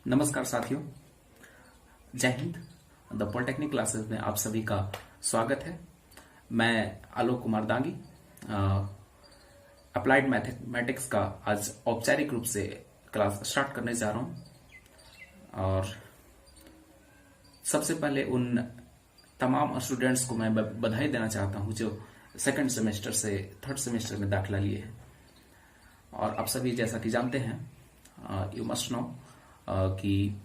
नमस्कार साथियों, जय हिंद। द पॉलिटेक्निक क्लासेस में आप सभी का स्वागत है। मैं आलोक कुमार दांगी अप्लाइड मैथमेटिक्स का आज औपचारिक रूप से क्लास स्टार्ट करने जा रहा हूं। और सबसे पहले उन तमाम स्टूडेंट्स को मैं बधाई देना चाहता हूं जो सेकंड सेमेस्टर से थर्ड सेमेस्टर में दाखिला लिए हैं। और आप सभी जैसा कि जानते हैं, यू मस्ट नो कि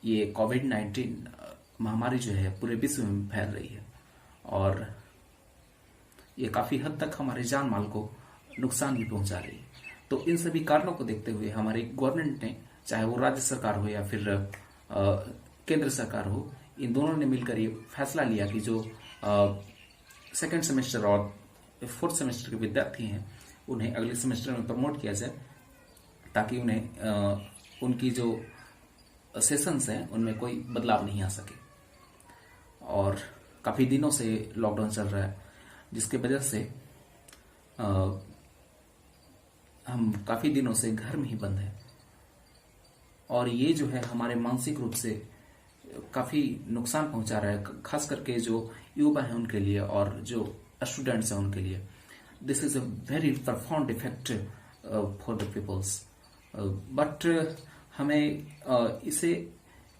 ये कोविड-19 महामारी जो है पूरे विश्व में फैल रही है और ये काफी हद तक हमारे जान माल को नुकसान भी पहुंचा रही है। तो इन सभी कारणों को देखते हुए हमारी गवर्नमेंट ने, चाहे वो राज्य सरकार हो या फिर केंद्र सरकार हो, इन दोनों ने मिलकर ये फैसला लिया कि जो सेकेंड सेमेस्टर और फोर्थ सेमेस्टर के विद्यार्थी हैं उन्हें अगले सेमेस्टर में प्रमोट किया जाए, ताकि उन्हें उनकी जो सेशंस हैं उनमें कोई बदलाव नहीं आ सके। और काफी दिनों से लॉकडाउन चल रहा है, जिसके वजह से हम काफी दिनों से घर में ही बंद हैं। और ये जो है हमारे मानसिक रूप से काफी नुकसान पहुंचा रहा है, खास करके जो युवा है उनके लिए और जो स्टूडेंट्स हैं उनके लिए। This is a very profound effect for the peoples. But हमें इसे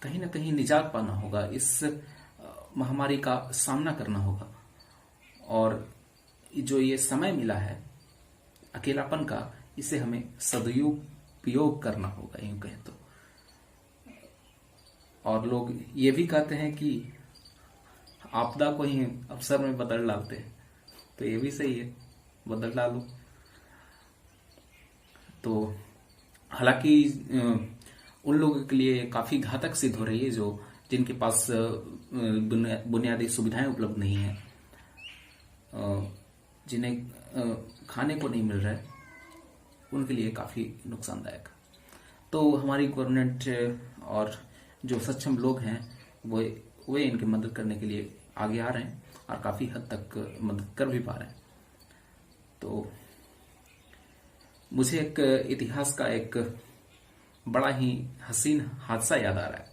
कहीं ना कहीं निजात पाना होगा, इस महामारी का सामना करना होगा। और जो ये समय मिला है अकेलापन का, इसे हमें सदुपयोग करना होगा, यूं कहें तो। और लोग ये भी कहते हैं कि आपदा को ही अवसर में बदल डालते हैं, तो ये भी सही है, बदल डालो। तो हालांकि उन लोगों के लिए काफी घातक सिद्ध हो रही है जो जिनके पास बुनियादी सुविधाएं उपलब्ध नहीं है, जिन्हें खाने को नहीं मिल रहा है, उनके लिए काफी नुकसानदायक। तो हमारी गवर्नमेंट और जो सक्षम लोग हैं वे इनकी मदद करने के लिए आगे आ रहे हैं और काफी हद तक मदद कर भी पा रहे हैं। तो मुझे एक इतिहास का एक बड़ा ही हसीन हादसा याद आ रहा है,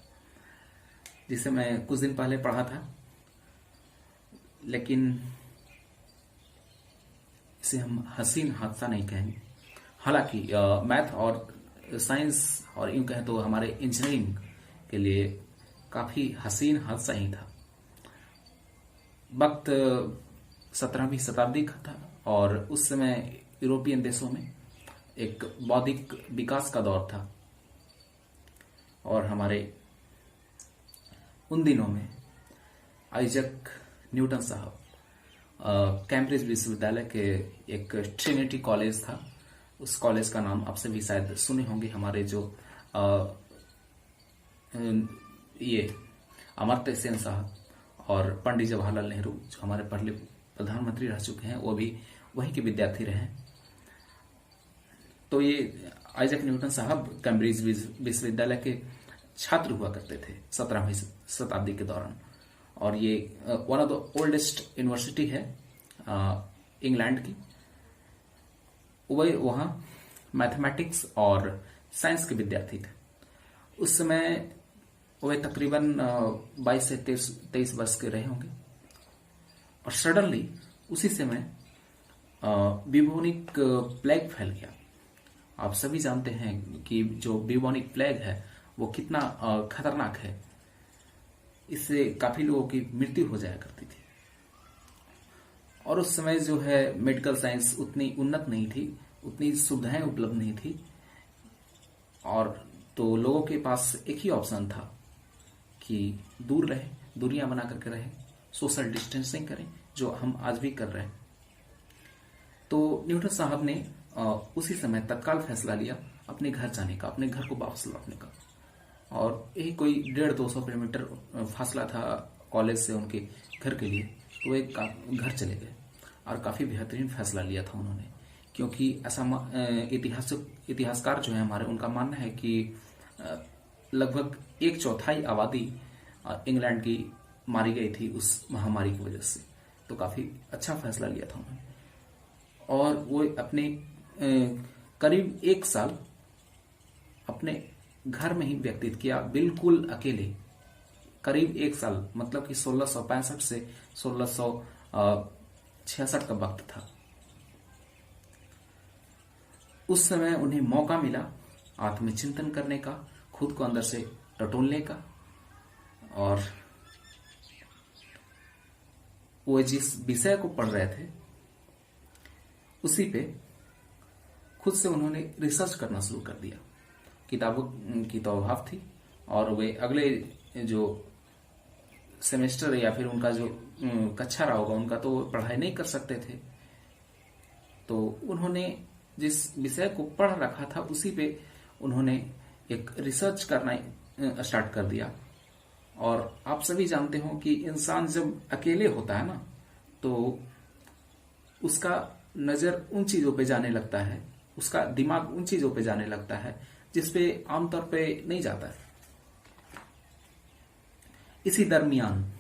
जिसे मैं कुछ दिन पहले पढ़ा था, लेकिन इसे हम हसीन हादसा नहीं कहेंगे। हालांकि मैथ और साइंस और यूं कहें तो हमारे इंजीनियरिंग के लिए काफी हसीन हादसा ही था। वक्त 17वीं शताब्दी का था और उस समय यूरोपियन देशों में एक बौद्धिक विकास का दौर था। और हमारे उन दिनों में आइजैक न्यूटन साहब कैम्ब्रिज विश्वविद्यालय के एक ट्रिनिटी कॉलेज था, उस कॉलेज का नाम आप सभी शायद सुने होंगे। हमारे जो ये अमर्त्य सेन साहब और पंडित जवाहरलाल नेहरू, जो हमारे पहले प्रधानमंत्री रह चुके हैं, वो भी वहीं के विद्यार्थी रहे। तो ये आइजैक न्यूटन साहब कैम्ब्रिज विश्वविद्यालय के छात्र हुआ करते थे 17वीं शताब्दी के दौरान। और ये one of the oldest university है इंग्लैंड की। वे वहां मैथमेटिक्स और साइंस के विद्यार्थी थे। उस समय वे तकरीबन 22 से 23 वर्ष के रहे होंगे। और सडनली उसी समय ब्यूबोनिक प्लेग फैल गया। आप सभी जानते हैं कि जो ब्यूबोनिक प्लेग है वो कितना खतरनाक है। इससे काफी लोगों की मृत्यु हो जाया करती थी। और उस समय जो है मेडिकल साइंस उतनी उन्नत नहीं थी, उतनी सुविधाएं उपलब्ध नहीं थी। और तो लोगों के पास एक ही ऑप्शन था कि दूर रहे, दूरियां बना करके रहे, सोशल डिस्टेंसिंग करें, जो हम आज भी कर रहे हैं। तो न्यूटन साहब ने उसी समय तत्काल फैसला लिया अपने घर जाने का, अपने घर को वापस लौटने का। और यही कोई 150-200 किलोमीटर फासला था कॉलेज से उनके घर के लिए। तो वे घर चले गए और काफी बेहतरीन फैसला लिया था उन्होंने, क्योंकि ऐसा इतिहासकार जो है हमारे, उनका मानना है कि लगभग 1/4 आबादी इंग्लैंड की मारी गई थी उस महामारी की वजह से। तो काफी अच्छा फैसला लिया था उन्होंने। और वो अपने करीब 1 साल अपने घर में ही व्यतीत किया, बिल्कुल अकेले, करीब 1 साल, मतलब कि 1665 से 1666 का वक्त था। उस समय उन्हें मौका मिला आत्मचिंतन करने का, खुद को अंदर से टटोलने का, और वो जिस विषय को पढ़ रहे थे उसी पे खुद से उन्होंने रिसर्च करना शुरू कर दिया। किताबों की तो अभाव थी, और वे अगले जो सेमेस्टर या फिर उनका जो कक्षा रहा होगा उनका, तो पढ़ाई नहीं कर सकते थे। तो उन्होंने जिस विषय को पढ़ रखा था उसी पे उन्होंने एक रिसर्च करना स्टार्ट कर दिया। और आप सभी जानते हो कि इंसान जब अकेले होता है ना, तो उसका नजर उन चीजों पे जाने लगता है, उसका दिमाग उन चीजों पे जाने लगता है जिसपे आमतौर पे नहीं जाता है। इसी दरमियान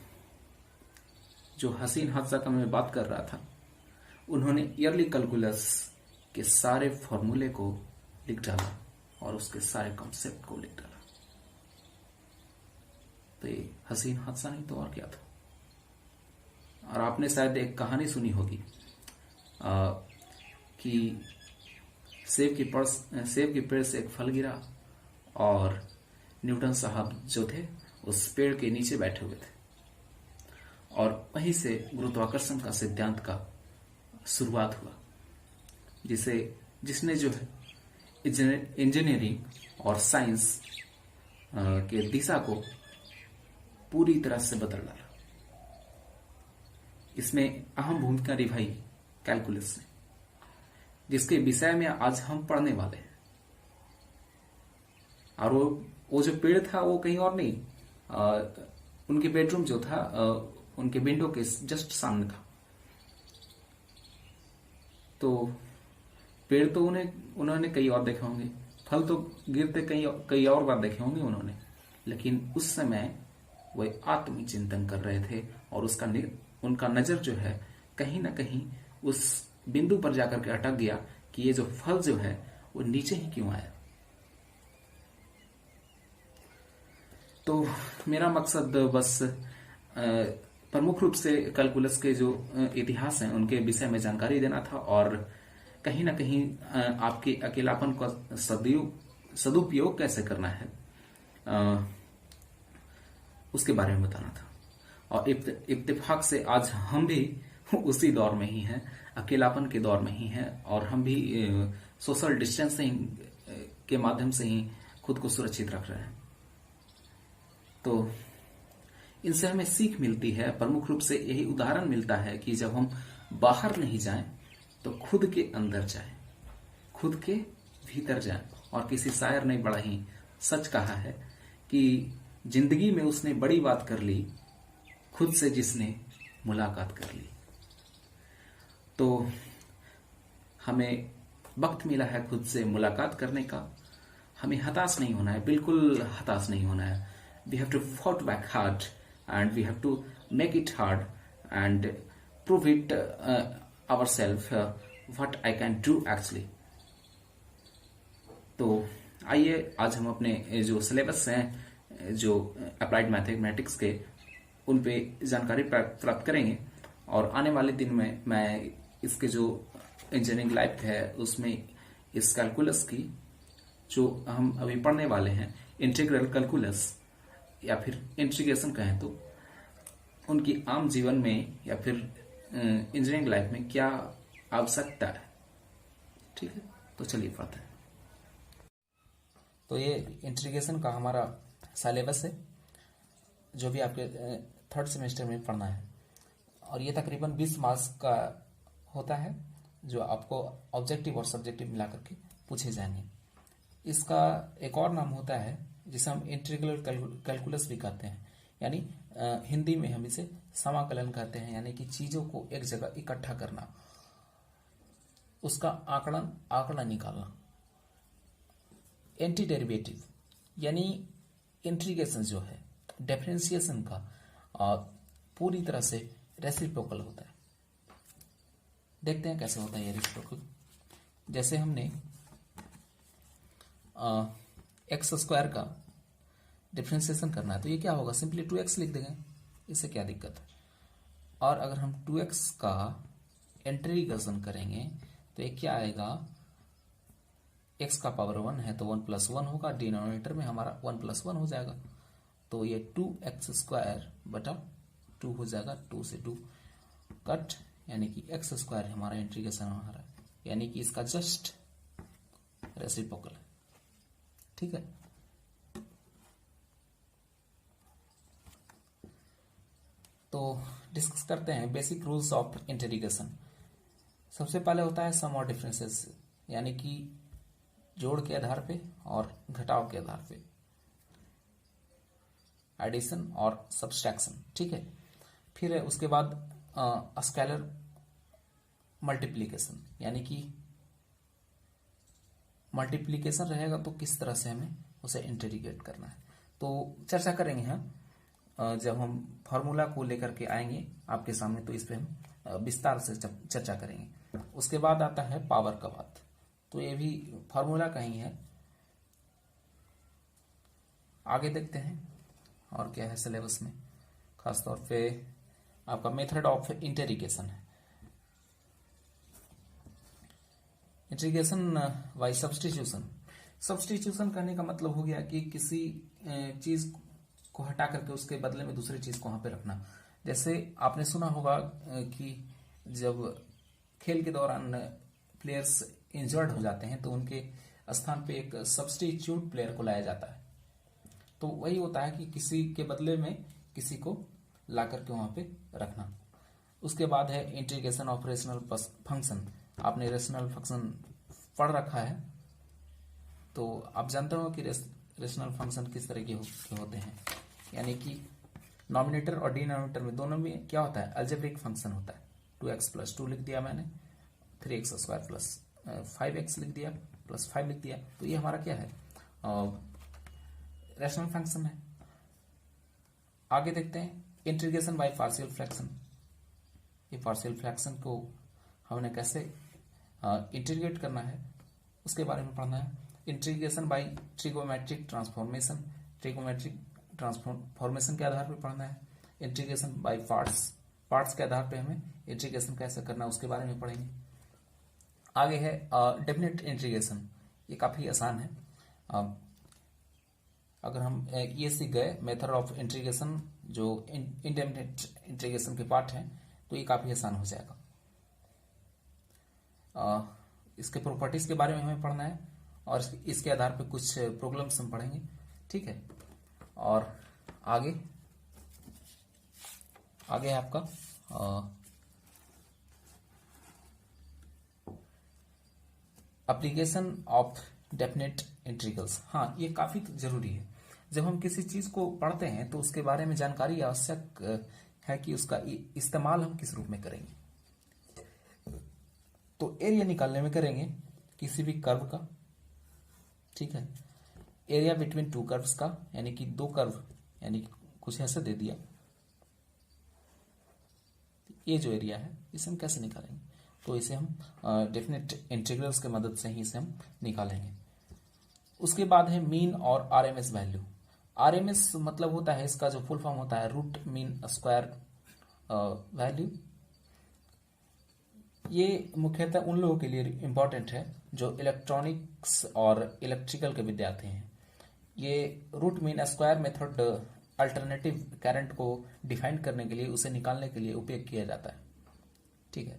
जो हसीन हादसा का मैं बात कर रहा था, उन्होंने ईयरली कैलकुलस के सारे फॉर्मूले को लिख डाला और उसके सारे कॉन्सेप्ट को लिख डाला। तो ये हसीन हादसा नहीं तो और क्या था। और आपने शायद एक कहानी सुनी होगी कि सेब की पेड़ से एक फल गिरा और न्यूटन साहब जो थे उस पेड़ के नीचे बैठे हुए थे, और वहीं से गुरुत्वाकर्षण का सिद्धांत का शुरुआत हुआ, जिसने जो है इंजीनियरिंग और साइंस के दिशा को पूरी तरह से बदल डाला। इसमें अहम भूमिका निभाई कैलकुलस ने, जिसके विषय में आज हम पढ़ने वाले हैं। और वो जो पेड़ था वो कहीं और नहीं, उनके बेडरूम जो था उनके विंडो के जस्ट सामने था। तो पेड़ तो उन्होंने कई और देखे होंगे, फल तो गिरते कई और बार देखे होंगे उन्होंने, लेकिन उस समय वह आत्मचिंतन कर रहे थे और उनका नजर जो है कहीं ना कहीं उस बिंदु पर जाकर के अटक गया कि ये जो फल जो है वो नीचे ही क्यों आया। तो मेरा मकसद बस प्रमुख रूप से कैलकुलस के जो इतिहास हैं उनके विषय में जानकारी देना था, और कहीं ना कहीं आपके अकेलापन का सदुपयोग कैसे करना है उसके बारे में बताना था। और इत्तेफाक से आज हम भी उसी दौर में ही हैं, अकेलापन के दौर में ही हैं, और हम भी सोशल डिस्टेंसिंग के माध्यम से ही खुद को सुरक्षित रख रहे हैं। तो इनसे हमें सीख मिलती है, प्रमुख रूप से यही उदाहरण मिलता है कि जब हम बाहर नहीं जाएं तो खुद के अंदर जाएं, खुद के भीतर जाएं। और किसी शायर ने बड़ा ही सच कहा है कि जिंदगी में उसने बड़ी बात कर ली, खुद से जिसने मुलाकात कर ली। तो हमें वक्त मिला है खुद से मुलाकात करने का। हमें हताश नहीं होना है, बिल्कुल हताश नहीं होना है। We have to fight back hard and we have to make it hard and prove it ourselves what I can do actually. तो आइए आज हम अपने जो सिलेबस हैं, जो अप्लाइड मैथमेटिक्स के, उन पे जानकारी प्राप्त करेंगे। और आने वाले दिन में मैं इसके जो इंजीनियरिंग लाइफ है उसमें इस कैलकुलस की जो हम अभी पढ़ने वाले हैं, इंटीग्रल कैलकुलस या फिर इंटीग्रेशन कहें तो, उनकी आम जीवन में या फिर इंजीनियरिंग लाइफ में क्या आवश्यकता है। ठीक है, तो चलिए पढ़ते हैं। तो ये इंटीग्रेशन का हमारा सिलेबस है जो भी आपके थर्ड सेमेस्टर में पढ़ना है, और ये तकरीबन 20 मार्क्स का होता है जो आपको ऑब्जेक्टिव और सब्जेक्टिव मिलाकर के पूछे जाएंगे। इसका एक और नाम होता है जिसे हम इंटीग्रल कैलकुलस भी कहते हैं, यानी हिंदी में हम इसे समाकलन कहते हैं, यानी कि चीजों को एक जगह इकट्ठा करना, उसका आंकड़ा निकालना। एंटी डेरिवेटिव यानी इंटीग्रेशन जो है डिफरेंशिएशन का पूरी तरह से रेसिप्रोकल होता है। देखते हैं कैसे होता है ये रेसिप्रोकल। जैसे हमने एक्स स्क्वायर का डिफ्रेंसिएशन करना है तो ये क्या होगा, सिंपली 2x लिख देंगे, इससे क्या दिक्कत है। और अगर हम 2x का इंटीग्रेशन करेंगे तो ये क्या आएगा, x का पावर 1 है तो 1+1 होगा, डिनोमिनेटर में हमारा 1+1 हो जाएगा, तो ये 2x² बटा 2 हो जाएगा, 2 से 2 कट, यानी कि x² हमारा इंटीग्रेशन हमारा, यानी कि इसका जस्ट रेसिप्रोकल है। ठीक है, तो डिस्कस करते हैं बेसिक रूल्स ऑफ इंटीग्रेशन। सबसे पहले होता है सम और डिफरेंसेस, यानी कि जोड़ के आधार पे और घटाव के आधार पे, एडिशन और सब्सट्रैक्शन। ठीक है, फिर है उसके बाद स्केलर मल्टीप्लीकेशन, यानी कि मल्टीप्लीकेशन रहेगा तो किस तरह से हमें उसे इंटीग्रेट करना है, तो चर्चा करेंगे हम जब हम फार्मूला को लेकर के आएंगे आपके सामने, तो इस पे हम विस्तार से चर्चा करेंगे। उसके बाद आता है पावर का बात, तो ये भी फार्मूला का ही है, आगे देखते हैं और क्या है सिलेबस में। खासतौर पे आपका मेथड ऑफ इंटीग्रेशन है, इंटीग्रेशन बाय सब्स्टिट्यूशन। सब्स्टिट्यूशन करने का मतलब हो गया कि किसी चीज को हटा करके उसके बदले में दूसरी चीज को वहां पे रखना। जैसे आपने सुना होगा कि जब खेल के दौरान प्लेयर्स इंजर्ड हो जाते हैं तो उनके स्थान पे एक सब्स्टिट्यूट प्लेयर को लाया जाता है, तो वही होता है कि किसी के बदले में किसी को ला करके वहां पे रखना। उसके बाद है इंटीग्रेशन ऑफ रेशनल फंक्शन। आपने रेशनल फंक्शन पढ़ रखा है तो आप जानते हो कि रेशनल फंक्शन किस तरह के होते हैं, यानी कि नॉमिनेटर और डिनोमिनेटर में दोनों में क्या होता है, अलजेब्रिक फंक्शन होता है। 2x + 2 लिख दिया मैंने, 3x² + 5x लिख दिया, +5 लिख दिया, तो ये हमारा क्या है, रेशनल फंक्शन है। आगे देखते हैं इंटीग्रेशन बाय पार्शियल फ्रैक्शन। ये पार्शियल फ्रैक्शन को हमने कैसे इंटीग्रेट करना है उसके बारे में पढ़ना है। Integration by trigonometric transformation, trigonometric transformation के आधार पर पढ़ना है। इंटीग्रेशन बाय पार्ट्स, पार्ट्स के आधार पे हमें इंटीग्रेशन कैसे करना है उसके बारे में पढ़ेंगे। आगे है डेफिनेट इंटीग्रेशन, ये काफी आसान है। अगर हम ये सीख गए मेथड ऑफ इंटीग्रेशन जो इंडेफिनेट इंटीग्रेशन के पार्ट हैं तो ये काफी आसान हो जाएगा। इसके प्रॉपर्टीज के बारे में हमें पढ़ना है और इसके आधार पे कुछ प्रॉब्लम्स हम पढ़ेंगे। ठीक है, और आगे है आपका एप्लीकेशन ऑफ डेफिनेट इंटीग्रल्स। हाँ, ये काफी जरूरी है। जब हम किसी चीज को पढ़ते हैं तो उसके बारे में जानकारी आवश्यक है कि उसका इस्तेमाल हम किस रूप में करेंगे। तो एरिया निकालने में करेंगे किसी भी कर्व का। ठीक है, एरिया बिटवीन टू कर्व्स का, यानी कि दो कर्व, यानी कि कुछ ऐसे दे दिया, ये जो एरिया है इसे हम कैसे निकालेंगे, तो इसे हम डेफिनेट इंटीग्रल्स की मदद से ही इसे हम निकालेंगे। उसके बाद है मीन और आरएमएस वैल्यू। आरएमएस मतलब होता है, इसका जो फुल फॉर्म होता है रूट मीन स्क्वायर वैल्यू। ये मुख्यतः उन लोगों के लिए इंपॉर्टेंट है जो इलेक्ट्रॉनिक्स और इलेक्ट्रिकल के विद्यार्थी हैं। ये root mean square method alternative current को डिफाइन करने के लिए, उसे निकालने के लिए उपयोग किया जाता है। ठीक है,